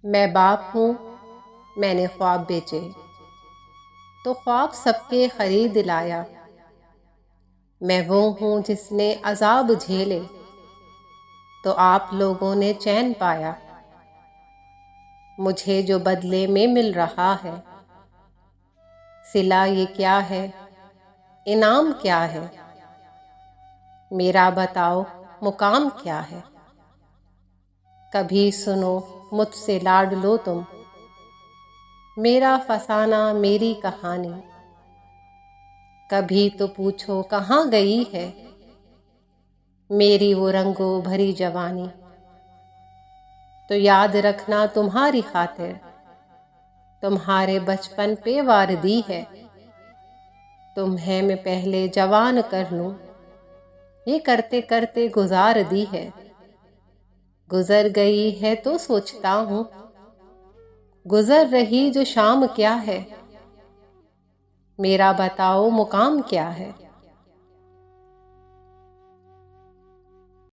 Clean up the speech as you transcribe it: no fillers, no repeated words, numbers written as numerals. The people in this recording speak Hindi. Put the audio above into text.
मैं बाप हूँ, मैंने ख्वाब बेचे तो ख्वाब सबके खरीद लाया। मैं वो हूँ जिसने अजाब झेले तो आप लोगों ने चैन पाया। मुझे जो बदले में मिल रहा है, सिला ये क्या है, इनाम क्या है, मेरा बताओ मुकाम क्या है। कभी सुनो मुझसे लाड लो तुम, मेरा फसाना मेरी कहानी। कभी तो पूछो कहाँ गई है मेरी वो रंगों भरी जवानी। तो याद रखना तुम्हारी खातिर तुम्हारे बचपन पे वार दी है। तुम्हें मैं पहले जवान कर लूं, ये करते करते गुजार दी है। गुजर गई है तो सोचता हूँ, गुजर रही जो शाम क्या है, मेरा बताओ मुकाम क्या है।